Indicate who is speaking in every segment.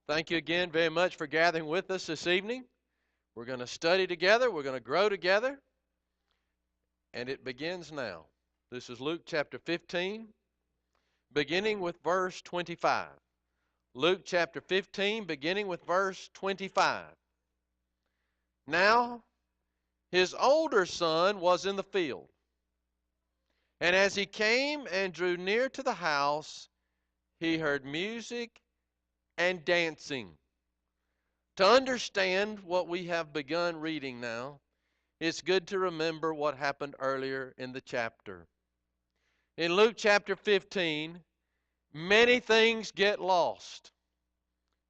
Speaker 1: Thank you again very much for gathering with us this evening. We're going to study together, we're going to grow together, and it begins now. This is Luke chapter 15, beginning with verse 25. Luke chapter 15, beginning with verse 25. Now, his older son was in the field, and as he came and drew near to the house, he heard music and dancing. To understand what we have begun reading now, it's good to remember what happened earlier in the chapter. In Luke chapter 15, many things get lost.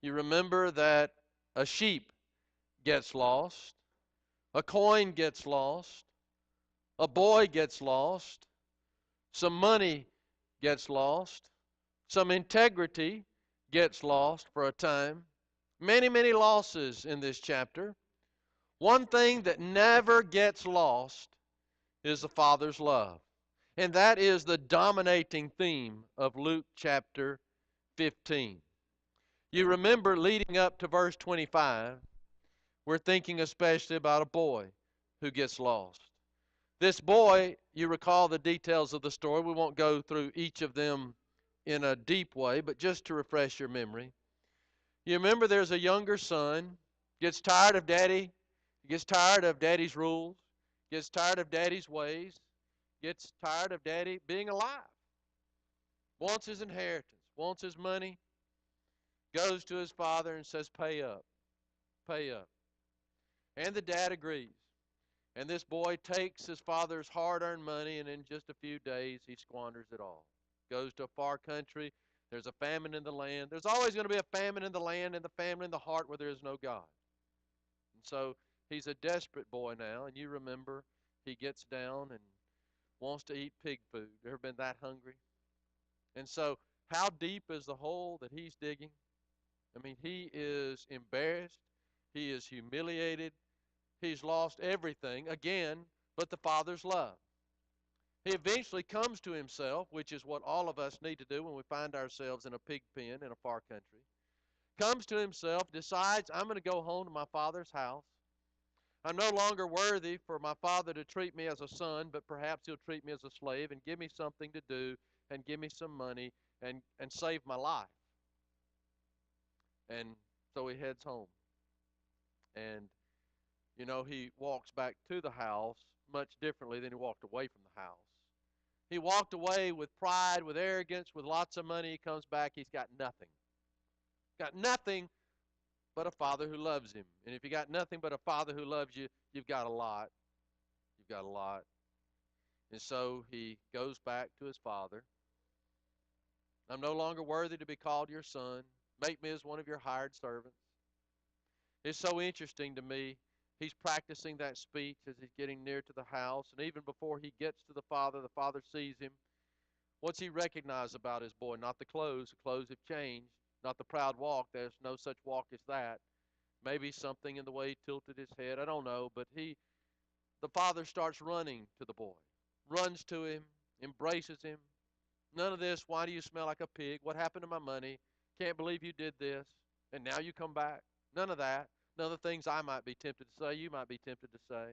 Speaker 1: You remember that a sheep gets lost, a coin gets lost, a boy gets lost, some money gets lost, some integrity gets lost for a time. Many losses in this chapter. One thing that never gets lost is the Father's love. And that is the dominating theme of Luke chapter 15. You remember leading up to verse 25, we're thinking especially about a boy who gets lost. This boy, you recall the details of the story. We won't go through each of them in a deep way, but just to refresh your memory. You remember there's a younger son, gets tired of daddy, gets tired of daddy's rules, gets tired of daddy's ways, gets tired of daddy being alive, wants his inheritance, wants his money, goes to his father and says, pay up, pay up. And the dad agrees. And this boy takes his father's hard-earned money, and in just a few days, he squanders it all. Goes to a far country. There's a famine in the land. There's always going to be a famine in the land and the famine in the heart where there is no God. And so he's a desperate boy now, and you remember he gets down and wants to eat pig food. Ever been that hungry? And so how deep is the hole that he's digging? I mean, he is embarrassed. He is humiliated. He's lost everything, again, but the Father's love. He eventually comes to himself, which is what all of us need to do when we find ourselves in a pig pen in a far country. Comes to himself, decides, I'm going to go home to my father's house. I'm no longer worthy for my father to treat me as a son, but perhaps he'll treat me as a slave and give me something to do and give me some money and save my life. And so he heads home. And, he walks back to the house much differently than he walked away from the house. He walked away with pride, with arrogance, with lots of money. He comes back, he's got nothing. Got nothing but a father who loves him. And if you got nothing but a father who loves you, you've got a lot. You've got a lot. And so he goes back to his father. I'm no longer worthy to be called your son. Make me as one of your hired servants. It's so interesting to me. He's practicing that speech as he's getting near to the house. And even before he gets to the father sees him. What's he recognize about his boy? Not the clothes. The clothes have changed. Not the proud walk. There's no such walk as that. Maybe something in the way he tilted his head. I don't know. But the father starts running to the boy. Runs to him. Embraces him. None of this, why do you smell like a pig? What happened to my money? Can't believe you did this. And now you come back. None of that. None of the things I might be tempted to say, you might be tempted to say.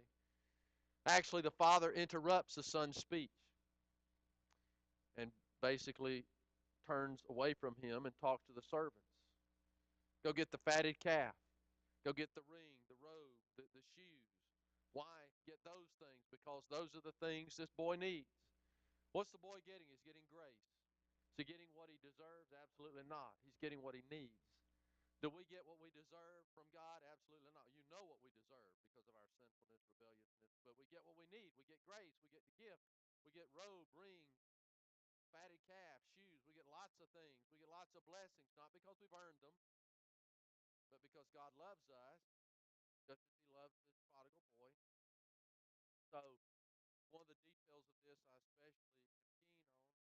Speaker 1: Actually, the father interrupts the son's speech and basically turns away from him and talks to the servants. Go get the fatted calf. Go get the ring, the robe, the shoes. Why get those things? Because those are the things this boy needs. What's the boy getting? He's getting grace. Is he getting what he deserves? Absolutely not. He's getting what he needs. Do we get what we deserve from God? Absolutely not. You know what we deserve because of our sinfulness, rebelliousness. But we get what we need. We get grace. We get the gift. We get robe, ring, fatted calf, shoes. We get lots of things. We get lots of blessings, not because we've earned them, but because God loves us, just as he loves this prodigal boy. So one of the details of this I especially am keen on,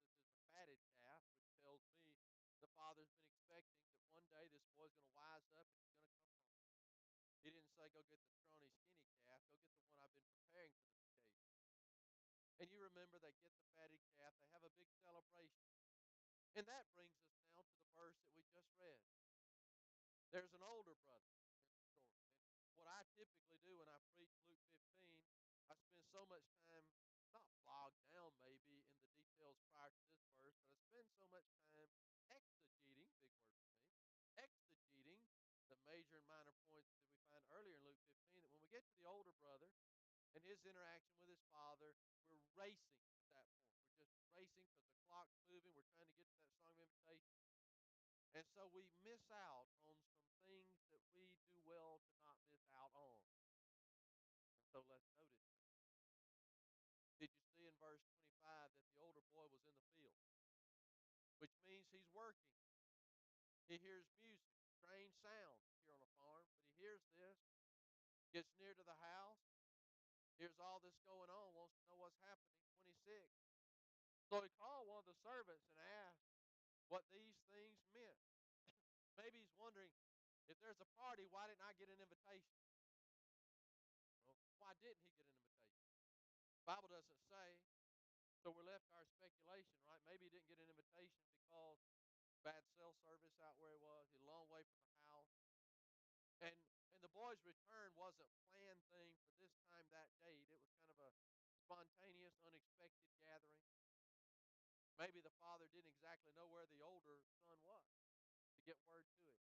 Speaker 1: this is the fatted calf, which tells me the father's been expecting that one day this boy's going to wise up and he's going to come home. He didn't say, go get the scrawny, skinny calf. Go get the one I've been preparing for this occasion. And you remember they get the fatted calf. They have a big celebration. And that brings us now to the verse that we just read. There's an older brother in the story. And what I typically do when I preach Luke 15, I spend so much time, not bogged down maybe in the details prior to this verse, but I spend so much time exegeting, big word for me, exegeting the major and minor points that we find earlier in Luke 15, that when we get to the older brother and his interaction with his father, we're racing at that point. We're just racing because the clock's moving. We're trying to get to that song of invitation. And so we miss out on some things that we do well to not miss out on. And so let's notice them. Did you see in verse 25 that the older boy was in the field? Which means he's working. He hears music, strange sounds here on a farm, but he hears this, gets near to the house, hears all this going on, wants to know what's happening. 26. So he called one of the servants and asked what these things meant. Maybe he's wondering, if there's a party, why didn't I get an invitation? Well, why didn't he get an invitation? The Bible doesn't say, so we're left to our speculation, right? Maybe he didn't get an invitation because bad cell service out where he was. He's a long way from the house. And the boy's return wasn't a planned thing for this time, that date. It was kind of a spontaneous, unexpected gathering. Maybe the father didn't exactly know where the older son was to get word to him.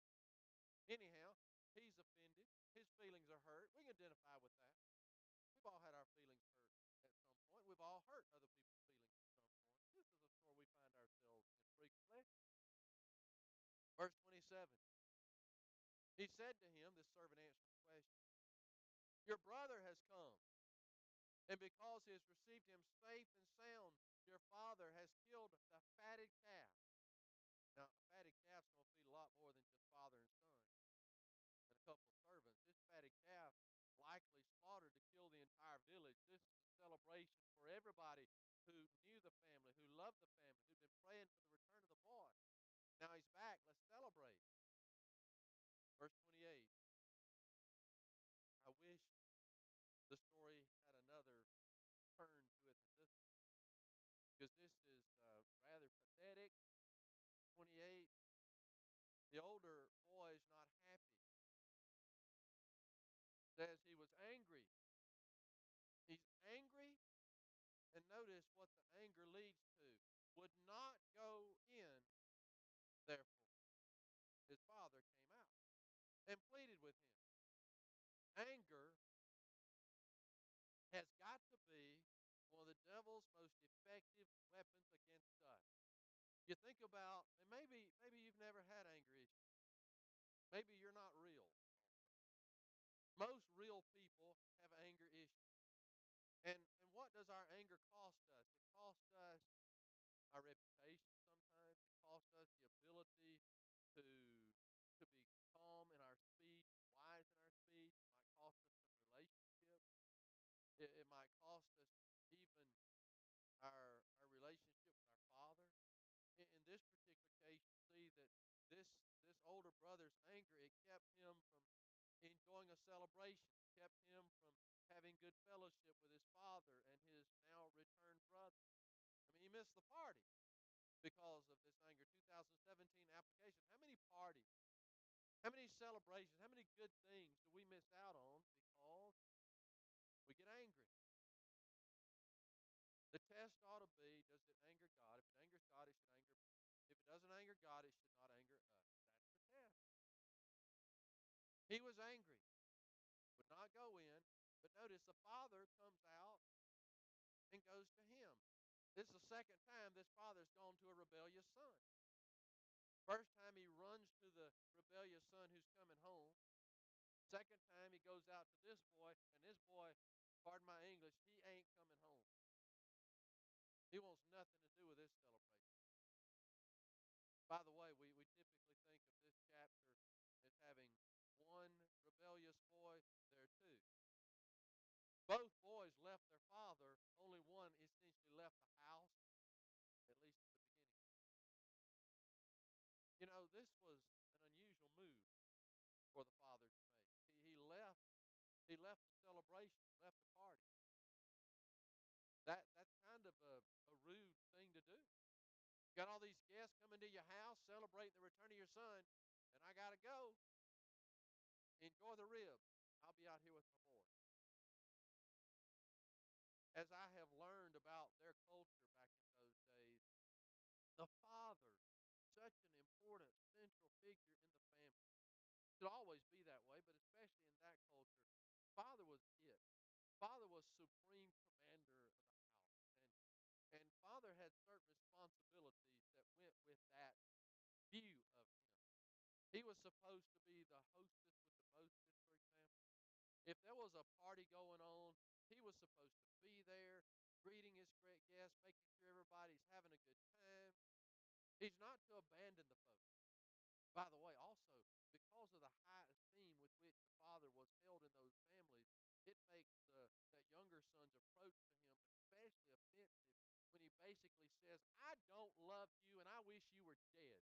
Speaker 1: Anyhow, he's offended. His feelings are hurt. We can identify with that. We've all had our feelings hurt at some point. We've all hurt other people's feelings at some point. This is a story we find ourselves in frequently. Verse 27. He said to him, this servant answered the question, your brother has come, and because he has received him safe and sound, your father has killed the fatted calf. Now, a fatted calf's going to feed a lot more than just father and son and a couple of servants. This fatted calf likely slaughtered to kill the entire village. This is a celebration for everybody who knew the family, who loved the family, who'd been praying for the return of the boy. Now he's back. Let's celebrate. Verse 28. I wish the story had another turn to it than this one, because this is rather pathetic. 28. The older boy is not happy. Says he was angry. He's angry, and notice what the anger leads to. Would not go in, therefore. His father came out and pleaded with him. Anger has got to be one of the devil's most effective weapons against us. You think about, and maybe you've never had anger issues. Maybe you're not real. Most real people have anger issues. And what does our anger cost us? It costs us our reputation sometimes. It costs us the ability to be calm in our speech, wise in our speech. It might cost us some relationships. It might cost us even our relationship with our father. In this particular case, you see that this older brother's anger, it kept him from enjoying a celebration, kept him from having good fellowship with his father and his now returned brother. I mean, he missed the party because of this anger. 2017 application. How many parties, how many celebrations, how many good things do we miss out on because we get angry? The test ought to be, does it anger God? If it angers God, it should anger me. If it doesn't anger God, it should not anger us. That's the test. He was angry, would not go in, but notice the father comes out and goes to him. This is the second time this father's gone to a rebellious son. First time he runs to the rebellious son who's coming home. Second time he goes out to this boy, and this boy, pardon my English, he ain't coming home. He wants nothing to do with this celebration. By the way, we typically think of this chapter as having one rebellious boy. There are two. Both boys left their father. Only one essentially left the house, at least at the beginning. You know, this was an unusual move for the father to make. He left. He left the celebration, left the party. That's kind of a rude thing to do. Got all these guests coming to your house celebrating the return of your son, and I got to go. enjoy the ribs. I'll be out here with my boy. As I have learned about their culture back in those days, the father, such an important central figure in the family. Should always be that way, but especially in that culture, father was it. Father was supreme commander of the house. And father had certain responsibilities that went with that view of him. He was supposed to be the hostess with the mostest, for example. If there was a party going on, he was supposed to be there, greeting his great guests, making sure everybody's having a good time. He's not to abandon the folks. By the way, also, because of the high esteem with which the father was held in those families, it makes that younger son's approach to him especially offensive when he basically says, I don't love you and I wish you were dead.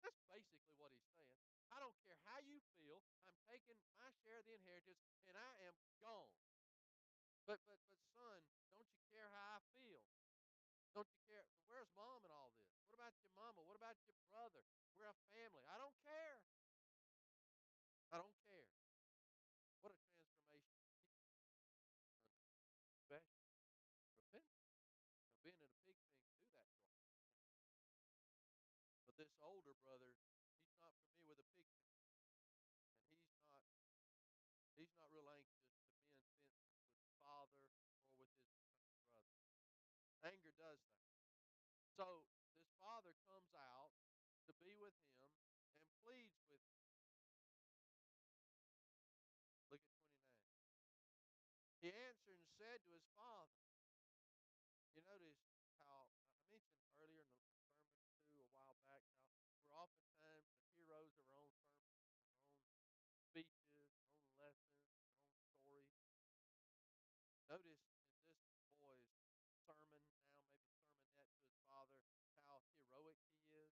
Speaker 1: That's basically what he's saying. I don't care how you feel. I'm taking my share of the inheritance and I am gone. But son, don't you care how I feel? Don't you care? Where's mom and all this? What about your mama? What about your brother? We're a family. I don't care. I don't care. What a transformation. Confession, repentance. Being in a pig pen can do that to our heart. But this older brother, he's not familiar with a pig pen, and he's not real anxious to mend fences with his father or with his younger brother. Anger does that. So this father comes out to be with him and pleads with him. Look at 29. He answered and said to his father, you notice how I mentioned earlier in the sermon too a while back how we're oftentimes the heroes of our own sermons, our own speeches, our own lessons, our own stories. Notice in this boy's sermon now, maybe sermonette to his father, how heroic he is.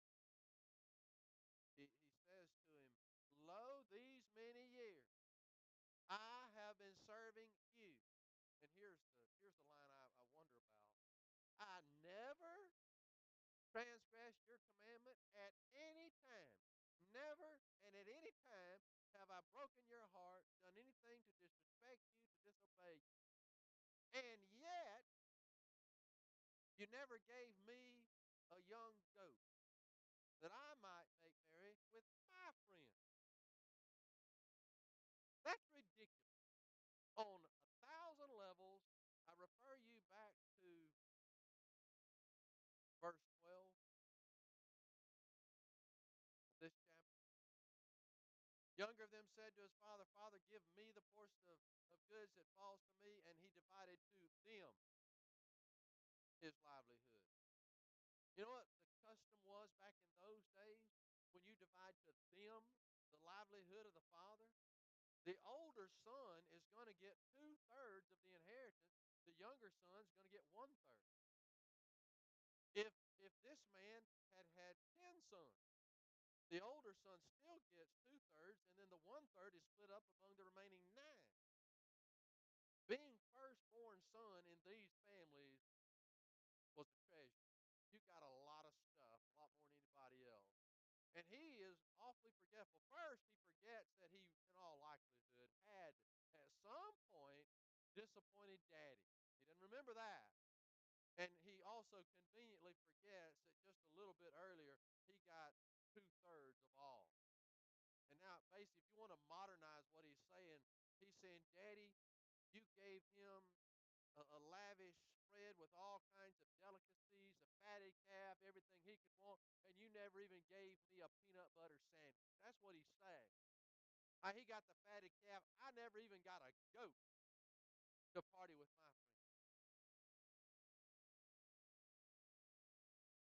Speaker 1: He says to him, lo, these many years I have been serving you. And here's the line I wonder about. I never transgressed your commandment at any time. Never and at any time have I broken your heart, done anything to disrespect you, to disobey you. And yet, you never gave me a young goat that I might make merry with my friend. That's ridiculous. On 1,000 levels, I refer you back to verse 12 of this chapter. Younger of them said to his father, Father, give me the portion of goods that falls to me, and he divided to them his livelihood. You know what the custom was back in those days? When you divide to them the livelihood of the father, the older son is going to get 2/3 of the inheritance. The younger son is going to get 1/3. If this man had had 10 sons, the older son still gets 2/3, and then the 1/3 is split up among the remaining 9. Being firstborn son in these families was a treasure. You got a lot of stuff, a lot more than anybody else. And he is awfully forgetful. First, he forgets that he, in all likelihood, had at some point disappointed daddy. He doesn't remember that. And he also conveniently forgets that just a little bit earlier, he got 2/3 of all. And now, basically, if you want to modernize what he's saying, Daddy, you gave him a lavish spread with all kinds of delicacies, a fatted calf, everything he could want, and you never even gave me a peanut butter sandwich. That's what he's saying. He got the fatted calf. I never even got a goat to party with my friends.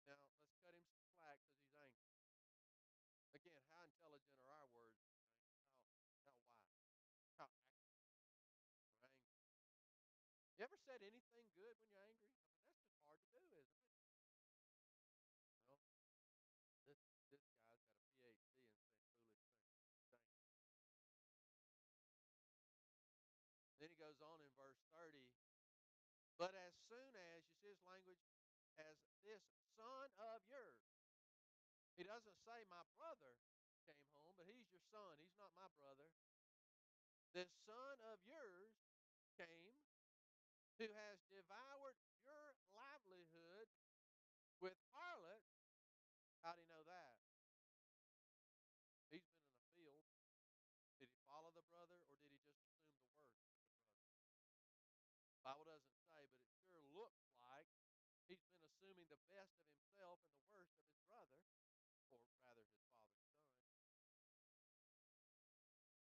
Speaker 1: Now, let's cut him some slack because he's angry. Again, how intelligent are our words? How wise, how accurate we're angry. You ever said anything good when you're angry? I mean, that's just hard to do, isn't it? Well, this this guy's got a PhD in saying foolish things. Dang. Then he goes on in verse 30. But as soon as, you see his language, as this son of yours, he doesn't say my brother came home, but he's your son. He's not my brother. This son of yours came who has devoured your livelihood with harlots. How do you know that? He's been in the field. Did he follow the brother, or did he just assume the worst of the brother? The Bible doesn't say, but it sure looks like he's been assuming the best of himself and the worst of his brother, or rather his father's son.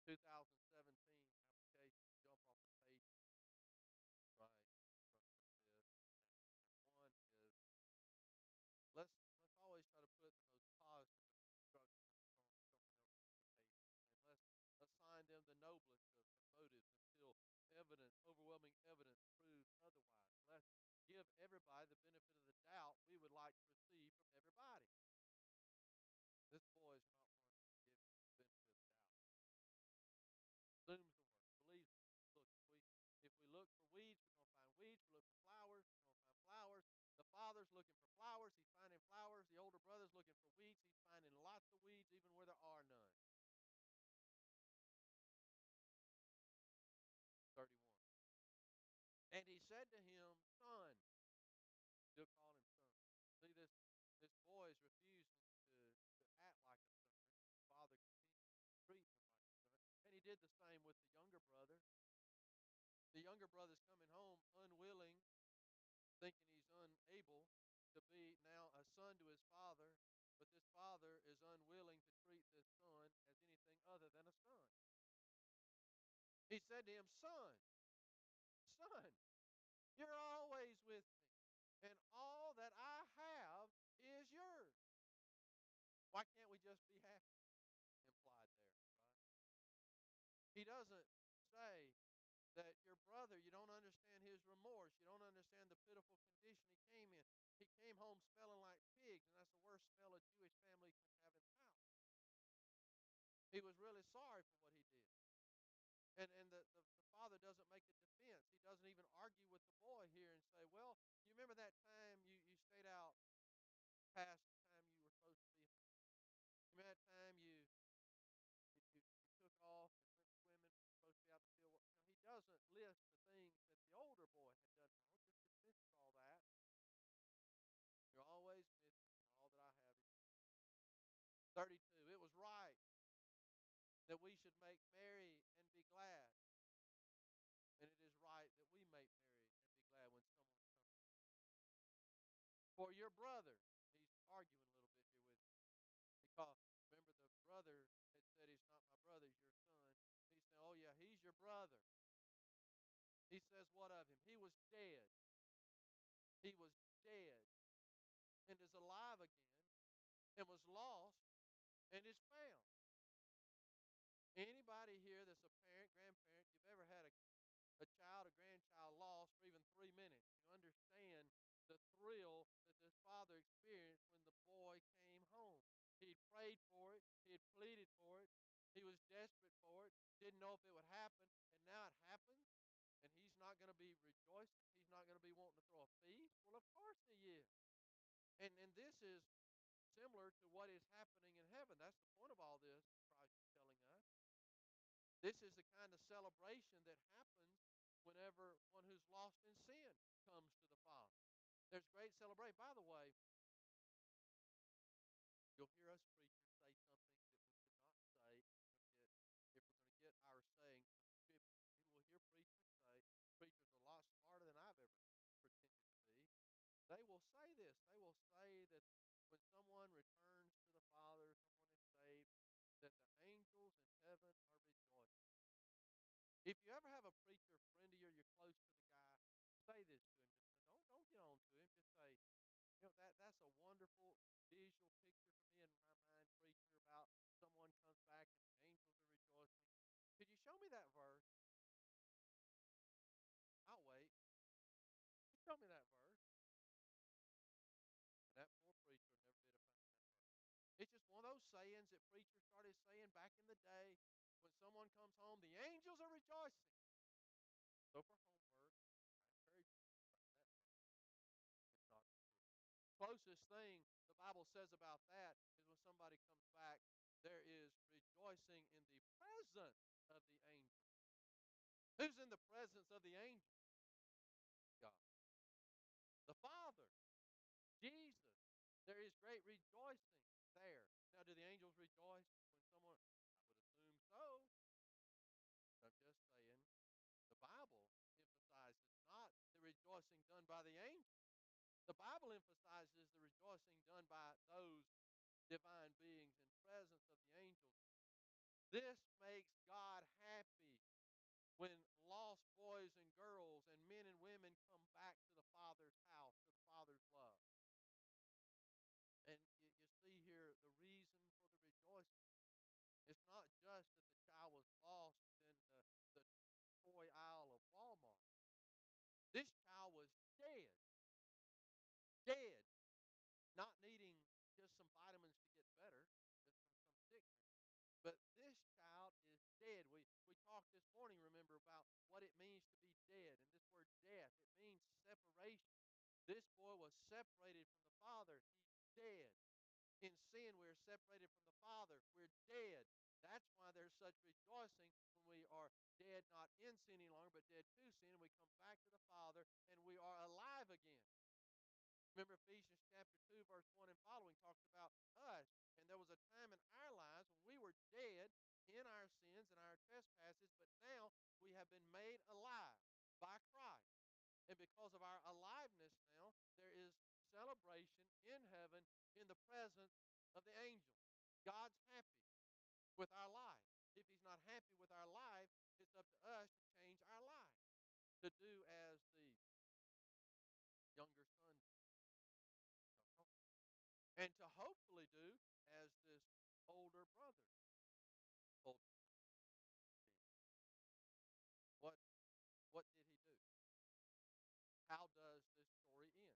Speaker 1: 2017 application, jump off the page, right, from this. And one is, let's always try to put the most positive of instruction on someone else's behavior, and let's assign them the noblest of motives until overwhelming evidence proves otherwise. Let's give everybody the benefit of the doubt we would like to receive from everybody. This boy is not one to give the benefit of the doubt. Assumes the worst, believes the worst. Look, if we look for weeds, we're going to find weeds. We look for flowers, we're going to find flowers. The father's looking for flowers, he's finding flowers. The older brother's looking for weeds, he's finding lots of weeds, even where there are none. 31. And he said to him, son, still call him son. See, this boy is refusing to act like a son. The father continues to treat him like a son. And he did the same with the younger brother. The younger brother's coming home unwilling, thinking he's unable to be now a son to his father, but this father is unwilling to treat this son as anything other than a son. He said to him, son, son, you're always with me, and all that I have is yours. Why can't we just be happy? Implied there, right? He doesn't say that your brother, you don't understand his remorse. You don't understand the pitiful condition he came in. He came home smelling like pigs, and that's the worst smell a Jewish family can have in the house. He was really sorry for what he did. And the father doesn't make a defense. He doesn't even argue with the boy here and say, well, you remember that time you stayed out past the time you were supposed to be home? You remember that time you took off and went swimming, supposed to be out in the field? He doesn't list the things that the older boy had done wrong, just dismisses all that. You're always with me, and all that I have is 32. It was right that we should make merry and be glad. And it is right that we make merry and be glad when someone comes. For your brother, he's arguing a little bit here with him. Because remember, the brother had said he's not my brother, he's your son. He's saying, oh yeah, he's your brother. He says, what of him? He was dead. He was dead and is alive again, and was lost and is found. Anybody here that's a parent, grandparent, you've ever had a child, a grandchild lost for even 3 minutes, you understand the thrill that this father experienced when the boy came home. He had prayed for it. He had pleaded for it. He was desperate for it. Didn't know if it would happen. And now it happens. And he's not going to be rejoicing. He's not going to be wanting to throw a feast. Well, of course he is. And this is similar to what is happening in heaven. That's the point of all this, Christ is telling us. This is the kind of celebration that happens whenever one who's lost in sin comes to the Father. There's great celebration. By the way, you'll hear us preachers say something that we should not say if we're going to get our sayings from Scripture. You will hear preachers say, preachers are a lot smarter than I've ever pretended to be. They will say this. They will say that when someone returns to the Father, someone is saved, that the angels in heaven are rejoicing. If you ever have a preacher friend of yours, you're close to the guy, say this to him. Just don't get on to him. Just say, that's a wonderful visual picture for me in my mind, preacher, about someone comes back and the angels are rejoicing. Could you show me that verse? I'll wait. Show me that verse. And that poor preacher will never be able to find that verse. It's just one of those sayings that preachers started saying back in the day. When someone comes home, the angels are rejoicing. So for homework, I encourage you to find that verse. It's not true. Closest thing the Bible says about that is when somebody comes back, there is rejoicing in the presence of the angels. Who's in the presence of the angels? God. The Father. Jesus. There is great rejoicing there. Now, do the angels rejoice when someone? I would assume so. I'm just saying the Bible emphasizes not the rejoicing done by the angels. The Bible emphasizes the rejoicing done by those divine beings in presence of the angels. This makes God happy when lost boys and girls and men and women come back to the Father's house, to the Father's love. And you see here the reason for the rejoicing. It's not just that the child was lost in the toy aisle of Walmart. This child was dead, dead, not needing just some vitamins to get better, just from some sickness. But this child is dead. We talked this morning, remember, about what it means to be dead. And this word death, it means separation. This boy was separated from the Father. He's dead. In sin, we're separated from the Father. We're dead. That's why there's such rejoicing when we are dead, not in sin any longer, but dead to sin, and we come back to the Father, and we are alive again. Remember Ephesians chapter 2, verse 1 and following talks about us. And there was a time in our lives when we were dead in our sins and our trespasses, but now we have been made alive by Christ. And because of our aliveness now, there is celebration in heaven in the presence of the angels. God's happy with our life. If he's not happy with our life, it's up to us to change our life, to do as the younger son did, come home, and to hopefully do as this older brother ultimately did. What, what did he do? How does this story end?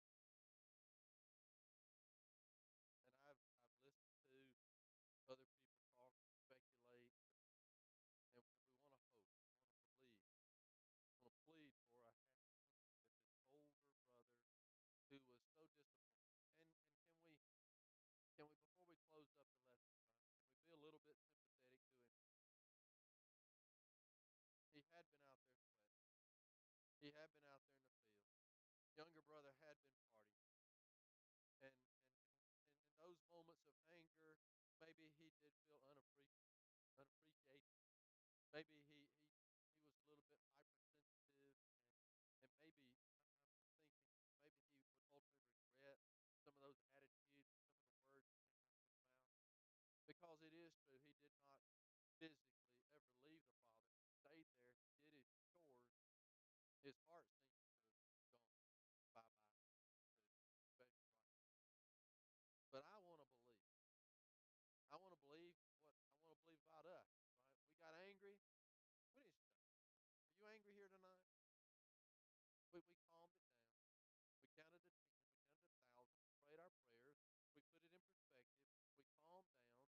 Speaker 1: And I've listened to other people talk, speculate, and we want to hope, we want to believe, we want to plead for a happy ending with this older brother who was so disappointed. And can we before we close up the lesson tonight, can we be a little bit sympathetic to him? He had been out there sweating. He had been out there in the field. Younger brother had been partying. And in those moments of anger, maybe he did feel unappreciated. Maybe he was a little bit hypersensitive, and maybe I'm thinking maybe he would ultimately regret some of those attitudes, some of the words that came out of his mouth, because it is true he did not physically ever leave the Father. He stayed there. He did his chores. His heart seems to have gone bye bye, especially right now. But I want to believe. I want to believe what I want to believe about us. Right? We got angry. We didn't stay. Are you angry here tonight? We calmed it down. We counted to 10. We counted to 1,000. Prayed our prayers. We put it in perspective. We calmed down.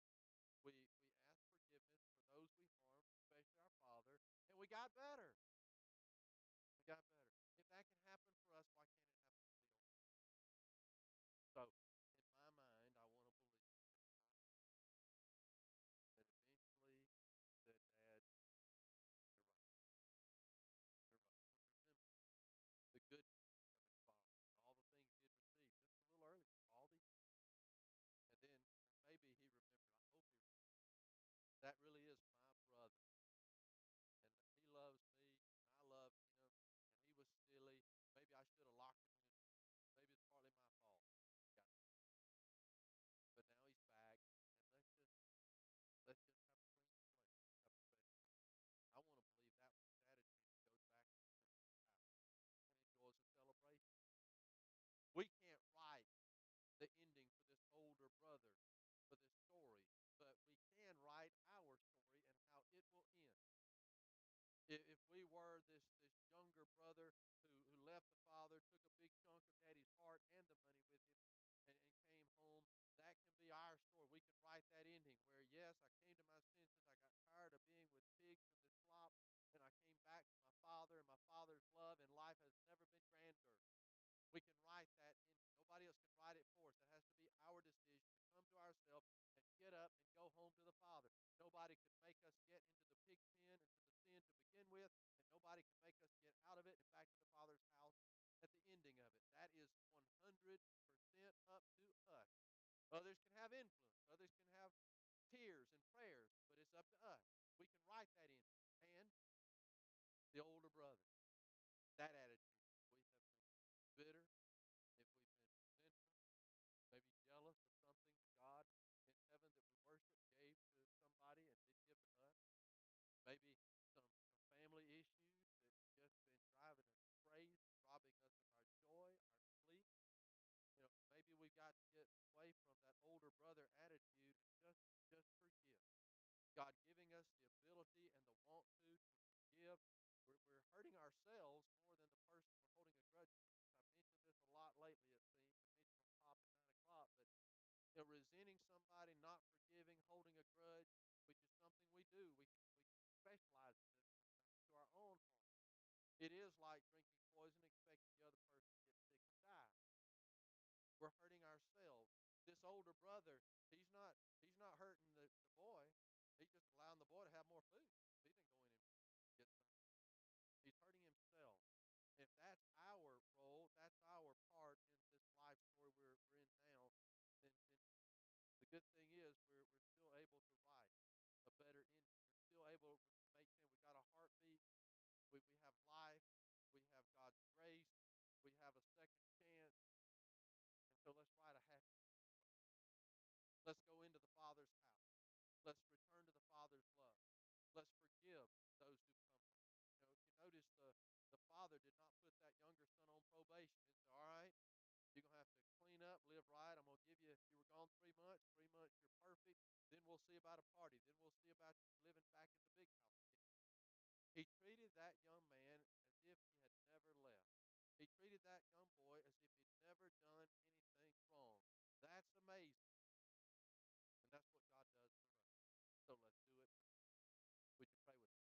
Speaker 1: We asked forgiveness for those we harmed, especially our Father, and we got better. We got better. If that can happen for us, why can't it happen for the old? So, in my mind, I want to believe that eventually that Dad, you're right. You're right. He'll remember the goodness of his Father, all the things he had received just a little earlier, all these, and then maybe he remembered. I hope he remembered. That really is my brother, and he loves me, and I love him, and he was silly. Maybe I should have locked him in his room. Maybe it's partly my fault. Yeah, but now he's back, and let's just have a clean slate, have a fresh. I want to believe that was his attitude. He goes back to his house and enjoys a celebration. We can't write the ending for this older brother for this story, but we can write our story and how it will end. If we were this younger brother who left the father, took a big chunk of daddy's heart and the money with him, and came home, that can be our story. We can write that ending where, yes, I came to my senses, I got tired of being with pigs and this slop, and I came back to my father and my father's love, and life has never been grander. We can write that ending. Nobody else can write it for us. That has to be our decision to come to ourselves and get up and go home to the Father. Nobody could make us get into the pig pen, into the sin to begin with, and nobody Others can have influence. Others can have tears and prayers, but it's up to us. We can write that in. And the older brother, that attitude. We have been bitter, if we've been resentful, maybe jealous of something that God in heaven that we worship gave to somebody and didn't give to us. Maybe some family issues that just been driving us crazy, robbing us of our joy, our sleep. Maybe we've got to get away from that older brother attitude and just forgive. God giving us the ability and the want to forgive. We're hurting ourselves more than the person we're holding a grudge against. I've mentioned this a lot lately, it seems. I mentioned on top at 9 o'clock, but resenting somebody, not forgiving, holding a grudge, which is something we do. We can specialize in this when it comes to our own harm. It is like drinking poison, expecting the other person to get sick and die. We're hurting ourselves. This older brother, he's not hurting the boy. He's just allowing the boy to have more food. He didn't go in and get some. He's hurting himself. If that's our role, that's our part in this life story we're in now, then the good thing is we're still able to write a better ending. We're still able to make sense. We got a heartbeat. We have life. We have God's grace. We have a second chance. And so let's write a happy. Let's go into the Father's house. Let's return to the Father's love. Let's forgive those who come home. If you notice, the father did not put that younger son on probation and say, all right, you're going to have to clean up, live right. I'm going to give you were gone 3 months. 3 months, you're perfect. Then we'll see about a party. Then we'll see about you living back in the big house again. He treated that young man as if he had never left. He treated that young boy as if he'd never